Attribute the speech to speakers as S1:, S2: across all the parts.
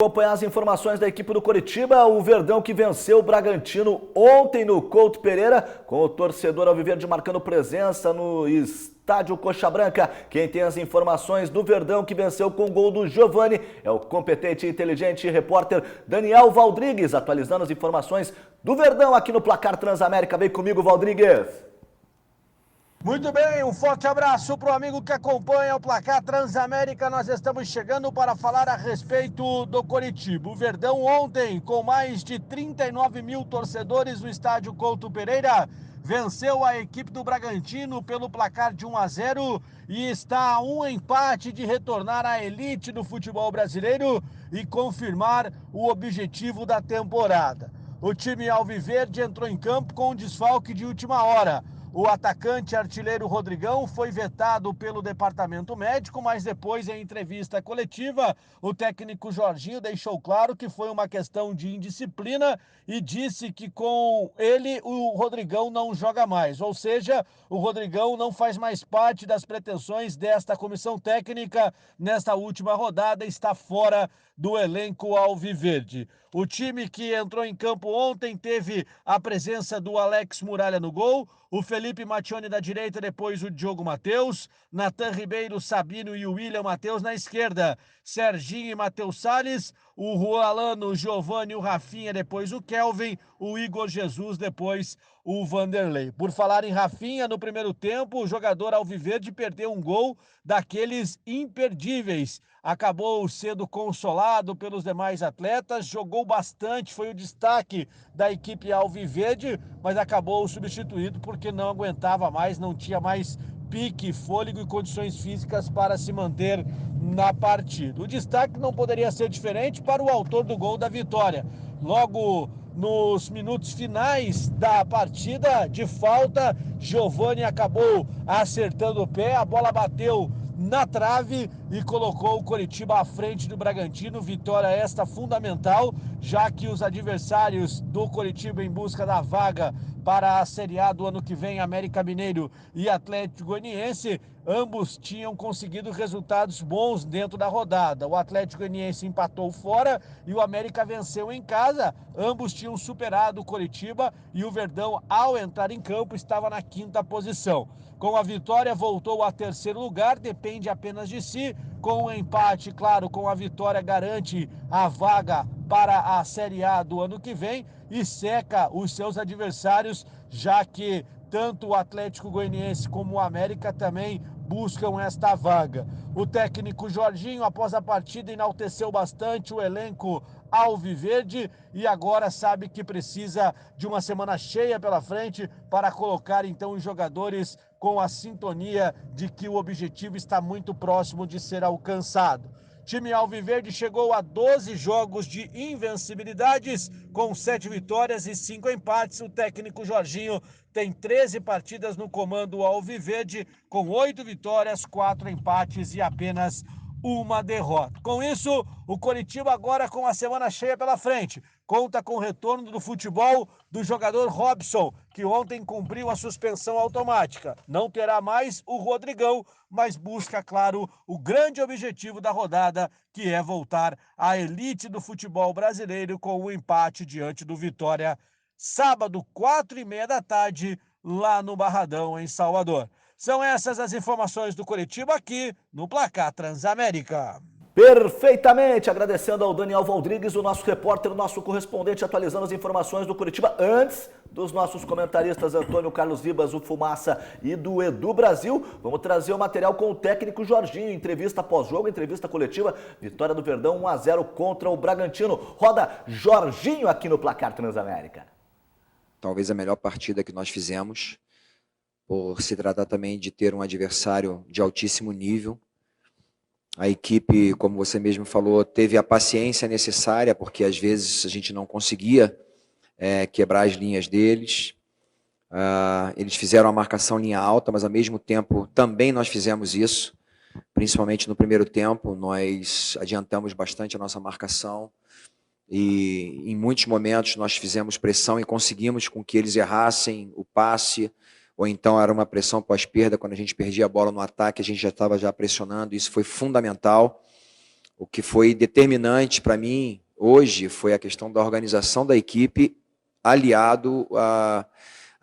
S1: Acompanhar as informações da equipe do Coritiba, o Verdão que venceu o Bragantino ontem no Couto Pereira, com o torcedor alviverde marcando presença no estádio Coxa Branca. Quem tem as informações do Verdão que venceu com o gol do Giovani é o competente e inteligente repórter Daniel Valdrigues, atualizando as informações do Verdão aqui no Placar Transamérica. Vem comigo, Valdrigues.
S2: Muito bem, um forte abraço para o amigo que acompanha o Placar Transamérica. Nós estamos chegando para falar a respeito do Coritiba. O Verdão ontem, com mais de 39 mil torcedores no estádio Couto Pereira, venceu a equipe do Bragantino pelo placar de 1-0 e está a um empate de retornar à elite do futebol brasileiro e confirmar o objetivo da temporada. O time alviverde entrou em campo com um desfalque de última hora. O atacante artilheiro Rodrigão foi vetado pelo departamento médico, mas depois, em entrevista coletiva, o técnico Jorginho deixou claro que foi uma questão de indisciplina e disse que com ele o Rodrigão não joga mais. Ou seja, o Rodrigão não faz mais parte das pretensões desta comissão técnica nesta última rodada, está fora do elenco alviverde. O time que entrou em campo ontem teve a presença do Alex Muralha no gol, o Felipe Mattioni da direita, depois o Diogo Matheus, Natan Ribeiro, Sabino e o William Matheus na esquerda, Serginho e Matheus Salles, o Rualano, o Giovani, o Rafinha, depois o Kelvin, o Igor Jesus, depois o Vanderlei. Por falar em Rafinha, no primeiro tempo, o jogador alviverde perdeu um gol daqueles imperdíveis. Acabou sendo consolado pelos demais atletas, jogou bastante, foi o destaque da equipe alviverde, mas acabou substituído porque não aguentava mais, não tinha mais pique, fôlego e condições físicas para se manter na partida. O destaque não poderia ser diferente para o autor do gol da vitória. Logo nos minutos finais da partida, de falta, Giovani acabou acertando o pé, a bola bateu na trave e colocou o Coritiba à frente do Bragantino. Vitória esta fundamental, já que os adversários do Coritiba em busca da vaga para a Série A do ano que vem, América Mineiro e Atlético Goianiense, ambos tinham conseguido resultados bons dentro da rodada. O Atlético Goianiense empatou fora e o América venceu em casa. Ambos tinham superado o Coritiba e o Verdão, ao entrar em campo, estava na quinta posição. Com a vitória, voltou a terceiro lugar, depende apenas de si. Com o empate, claro, com a vitória garante a vaga para a Série A do ano que vem e seca os seus adversários, já que tanto o Atlético Goianiense como o América também buscam esta vaga. O técnico Jorginho, após a partida, enalteceu bastante o elenco alviverde e agora sabe que precisa de uma semana cheia pela frente para colocar então os jogadores com a sintonia de que o objetivo está muito próximo de ser alcançado. Time alviverde chegou a 12 jogos de invencibilidades, com 7 vitórias e 5 empates. O técnico Jorginho tem 13 partidas no comando alviverde, com 8 vitórias, 4 empates e apenas uma derrota. Com isso, o Coritiba agora com a semana cheia pela frente. Conta com o retorno do futebol do jogador Robson, que ontem cumpriu a suspensão automática. Não terá mais o Rodrigão, mas busca, claro, o grande objetivo da rodada, que é voltar à elite do futebol brasileiro com o empate diante do Vitória, sábado, 4h30 da tarde, lá no Barradão, em Salvador. São essas as informações do Coritiba aqui no Placar Transamérica.
S1: Perfeitamente, agradecendo ao Daniel Valdrigues, o nosso repórter, o nosso correspondente, atualizando as informações do Coritiba antes dos nossos comentaristas Antônio Carlos Ribas, o Fumaça e do Edu Brasil. Vamos trazer o material com o técnico Jorginho, entrevista pós-jogo, entrevista coletiva, vitória do Verdão 1-0 contra o Bragantino. Roda Jorginho aqui no Placar Transamérica.
S3: Talvez a melhor partida que nós fizemos, por se tratar também de ter um adversário de altíssimo nível. A equipe, como você mesmo falou, teve a paciência necessária, porque às vezes a gente não conseguia quebrar as linhas deles. Eles fizeram a marcação linha alta, mas ao mesmo tempo também nós fizemos isso, principalmente no primeiro tempo. Nós adiantamos bastante a nossa marcação e em muitos momentos nós fizemos pressão e conseguimos com que eles errassem o passe, ou então era uma pressão pós-perda, quando a gente perdia a bola no ataque, a gente já estava pressionando, isso foi fundamental. O que foi determinante para mim hoje foi a questão da organização da equipe, aliado a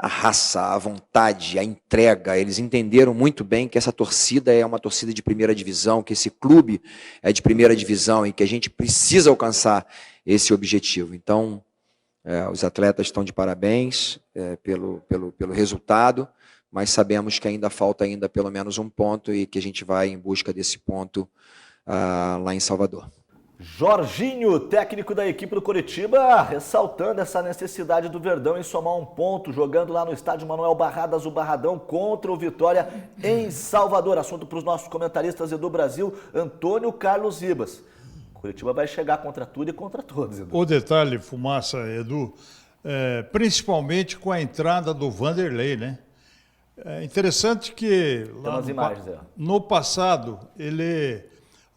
S3: raça, a vontade, a entrega. Eles entenderam muito bem que essa torcida é uma torcida de primeira divisão, que esse clube é de primeira divisão e que a gente precisa alcançar esse objetivo. Então, os atletas estão de parabéns pelo resultado, mas sabemos que ainda falta pelo menos um ponto e que a gente vai em busca desse ponto lá em Salvador.
S1: Jorginho, técnico da equipe do Coritiba, ressaltando essa necessidade do Verdão em somar um ponto, jogando lá no estádio Manuel Barradas, o Barradão, contra o Vitória em Salvador. Assunto para os nossos comentaristas do Brasil, Antônio Carlos Ribas. O Coritiba vai chegar contra tudo e contra todos, Edu.
S4: O detalhe, Fumaça, Edu, principalmente com a entrada do Vanderlei, né? É interessante que lá no passado ele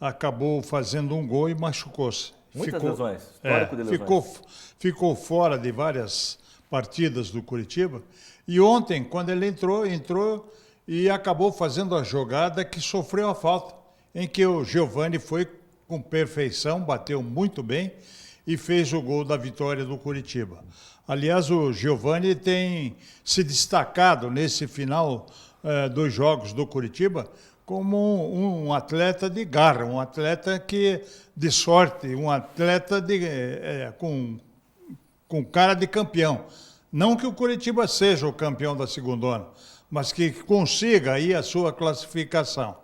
S4: acabou fazendo um gol e machucou-se.
S1: Muitas lesões, histórico de lesões.
S4: Ficou fora de várias partidas do Coritiba. E ontem, quando ele entrou e acabou fazendo a jogada que sofreu a falta, em que o Giovani foi com perfeição, bateu muito bem e fez o gol da vitória do Coritiba. Aliás, o Giovani tem se destacado nesse final dos jogos do Coritiba como um atleta de garra, um atleta de sorte, um atleta com cara de campeão. Não que o Coritiba seja o campeão da segundona, mas que consiga aí a sua classificação.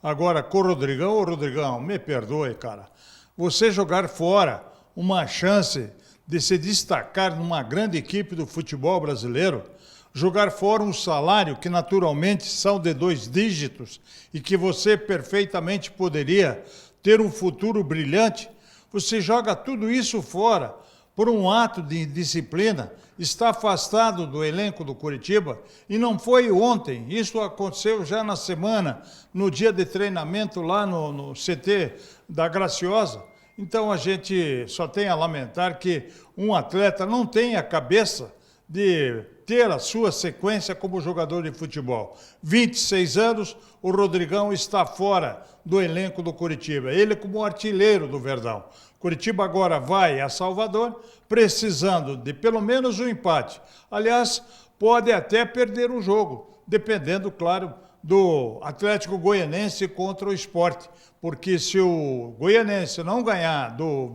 S4: Agora, com o Rodrigão, me perdoe, cara, você jogar fora uma chance de se destacar numa grande equipe do futebol brasileiro, jogar fora um salário que naturalmente são de 2 dígitos e que você perfeitamente poderia ter um futuro brilhante, você joga tudo isso fora por um ato de indisciplina, está afastado do elenco do Coritiba e não foi ontem, isso aconteceu já na semana, no dia de treinamento lá no CT da Graciosa. Então a gente só tem a lamentar que um atleta não tem a cabeça de ter a sua sequência como jogador de futebol. 26 anos, o Rodrigão está fora do elenco do Coritiba. Ele como artilheiro do Verdão. Coritiba agora vai a Salvador, precisando de pelo menos um empate. Aliás, pode até perder um jogo, dependendo, claro, do Atlético Goianense contra o Sport. Porque se o Goianense não ganhar do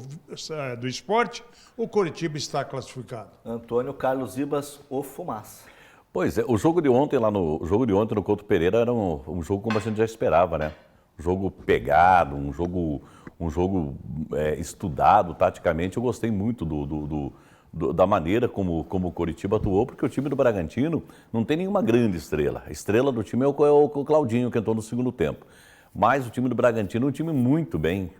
S4: Sport, o Coritiba está classificado.
S1: Antônio Carlos Ribas, o Fumaça.
S5: Pois é, o jogo de ontem no Couto Pereira era um jogo como a gente já esperava, né? Um jogo pegado, um jogo estudado taticamente. Eu gostei muito da maneira como o Coritiba atuou, porque o time do Bragantino não tem nenhuma grande estrela. A estrela do time é o Claudinho, que entrou no segundo tempo. Mas o time do Bragantino é um time muito bem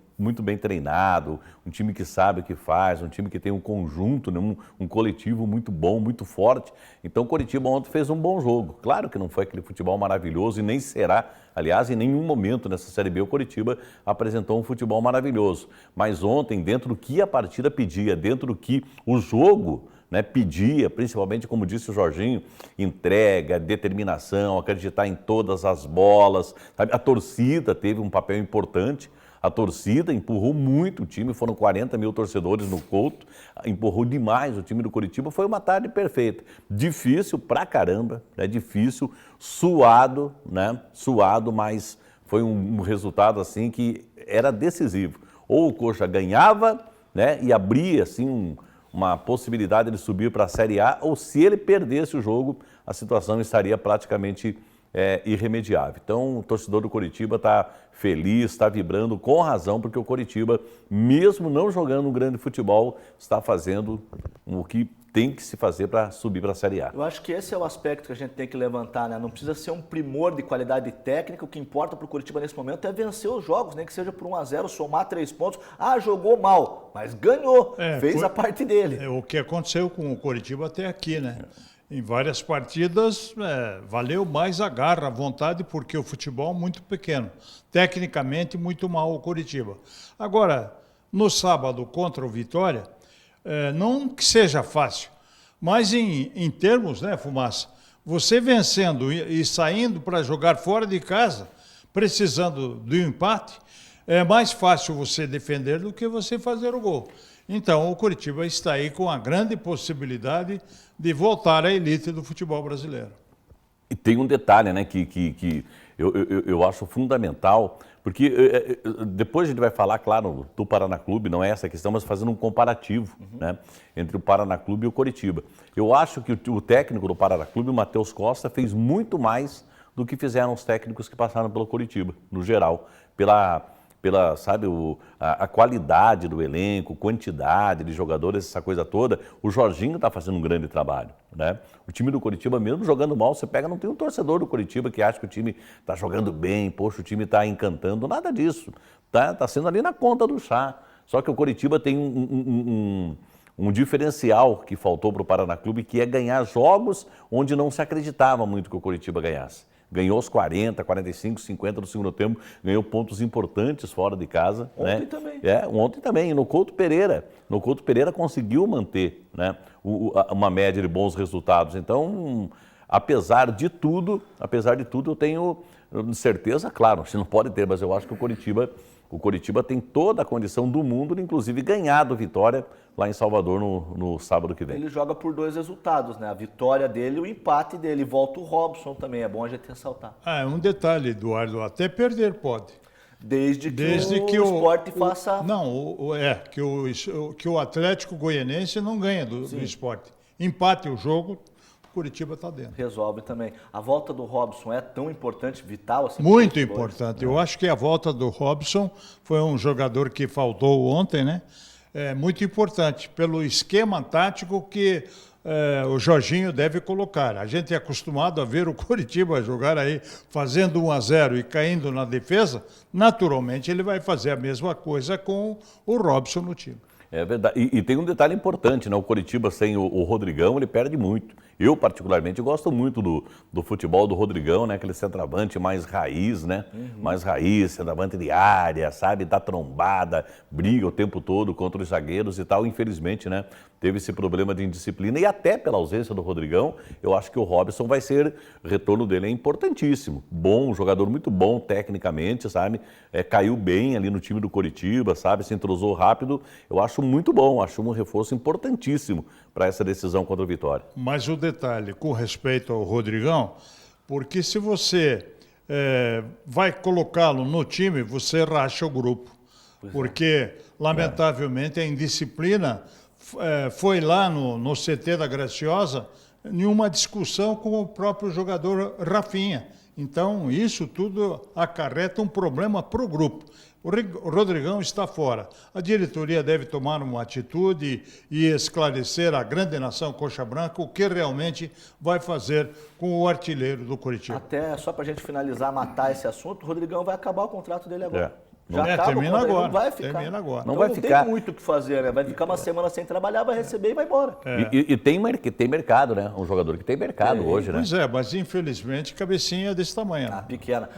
S5: treinado, um time que sabe o que faz, um time que tem um conjunto, né, um coletivo muito bom, muito forte. Então o Coritiba ontem fez um bom jogo. Claro que não foi aquele futebol maravilhoso e nem será. Aliás, em nenhum momento nessa Série B o Coritiba apresentou um futebol maravilhoso. Mas ontem, dentro do que a partida pedia, dentro do que o jogo, né, pedia, principalmente, como disse o Jorginho, entrega, determinação, acreditar em todas as bolas. Sabe? A torcida teve um papel importante. A torcida empurrou muito o time, foram 40 mil torcedores no Couto, empurrou demais o time do Coritiba, foi uma tarde perfeita. Difícil pra caramba, né? Difícil, suado, né? Suado, mas foi um resultado assim que era decisivo. Ou o Coxa ganhava, né? E abria assim uma possibilidade de subir para a Série A, ou se ele perdesse o jogo, a situação estaria praticamente irremediável. Então, o torcedor do Coritiba está feliz, está vibrando com razão, porque o Coritiba, mesmo não jogando um grande futebol, está fazendo o que tem que se fazer para subir para a Série A.
S1: Eu acho que esse é o aspecto que a gente tem que levantar, né? Não precisa ser um primor de qualidade técnica, o que importa para o Coritiba nesse momento é vencer os jogos, nem que seja por 1-0, somar 3 pontos. Ah, jogou mal, mas ganhou, fez a parte dele.
S4: É o que aconteceu com o Coritiba até aqui, né? Em várias partidas, valeu mais a garra, a vontade, porque o futebol é muito pequeno. Tecnicamente, muito mal o Coritiba. Agora, no sábado contra o Vitória, não que seja fácil, mas em termos, né, Fumaça, você vencendo e saindo para jogar fora de casa, precisando do empate, é mais fácil você defender do que você fazer o gol. Então, o Coritiba está aí com a grande possibilidade de voltar à elite do futebol brasileiro.
S5: E tem um detalhe, né, que eu acho fundamental, porque depois a gente vai falar, claro, do Paraná Clube, não é essa a questão, mas fazendo um comparativo, né, entre o Paraná Clube e o Coritiba. Eu acho que o técnico do Paraná Clube, o Matheus Costa, fez muito mais do que fizeram os técnicos que passaram pelo Coritiba, no geral, pela sabe, a qualidade do elenco, quantidade de jogadores, essa coisa toda. O Jorginho está fazendo um grande trabalho, né? O time do Coritiba, mesmo jogando mal, você pega, não tem um torcedor do Coritiba que acha que o time está jogando bem, poxa, o time está encantando, nada disso. Tá sendo ali na conta do chá. Só que o Coritiba tem um diferencial que faltou para o Paraná Clube, que é ganhar jogos onde não se acreditava muito que o Coritiba ganhasse. Ganhou os 40, 45, 50 do segundo tempo, ganhou pontos importantes fora de casa.
S1: Ontem também.
S5: Ontem também. E no Couto Pereira. No Couto Pereira conseguiu manter, né, uma média de bons resultados. Então, apesar de tudo, eu tenho certeza, claro, você não pode ter, mas eu acho que o Coritiba tem toda a condição do mundo de, inclusive, ganhar do Vitória lá em Salvador no sábado que vem.
S1: Ele joga por 2 resultados, né? A vitória dele e o empate dele. Volta o Robson também, é bom a gente ressaltar.
S4: Um detalhe, Eduardo, até perder pode.
S1: Desde que o Sport faça...
S4: que o Atlético Goianense não ganha do Sport. Empate o jogo, Curitiba está dentro.
S1: Resolve também. A volta do Robson é tão importante, vital? Assim,
S4: muito importante. Eu acho que a volta do Robson foi um jogador que faltou ontem, né? É muito importante pelo esquema tático que o Jorginho deve colocar. A gente é acostumado a ver o Coritiba jogar aí fazendo 1-0 e caindo na defesa. Naturalmente ele vai fazer a mesma coisa com o Robson no time.
S5: É verdade. E tem um detalhe importante, né? O Coritiba sem o Rodrigão, ele perde muito. Eu, particularmente, gosto muito do futebol do Rodrigão, né? Aquele centroavante mais raiz, né? Mais raiz, centroavante de área, sabe? Dá trombada, briga o tempo todo contra os zagueiros e tal. Infelizmente, né? Teve esse problema de indisciplina e até pela ausência do Rodrigão, eu acho que o Robson vai ser, o retorno dele é importantíssimo. Bom, um jogador muito bom tecnicamente, sabe? Caiu bem ali no time do Coritiba, sabe? Se entrosou rápido. Eu acho muito bom, acho um reforço importantíssimo para essa decisão contra o Vitória.
S4: Mas o detalhe, com respeito ao Rodrigão, porque se você vai colocá-lo no time, você racha o grupo. Porque, lamentavelmente, a indisciplina foi lá no CT da Graciosa em uma discussão com o próprio jogador Rafinha. Então, isso tudo acarreta um problema para o grupo. O Rodrigão está fora. A diretoria deve tomar uma atitude e esclarecer a grande nação Coxa Branca o que realmente vai fazer com o artilheiro do Coritiba.
S1: Até só para a gente finalizar, matar esse assunto, o Rodrigão vai acabar o contrato dele agora. Já acaba
S4: termina agora.
S1: Não vai ficar.
S4: Termina agora.
S1: Então,
S5: não vai ficar.
S1: Tem muito o que fazer, né? Vai ficar uma semana sem trabalhar, vai receber e vai embora.
S5: E tem mercado, né? Um jogador que tem mercado hoje, né?
S4: Pois é, mas infelizmente cabecinha é desse tamanho.
S1: Pequena.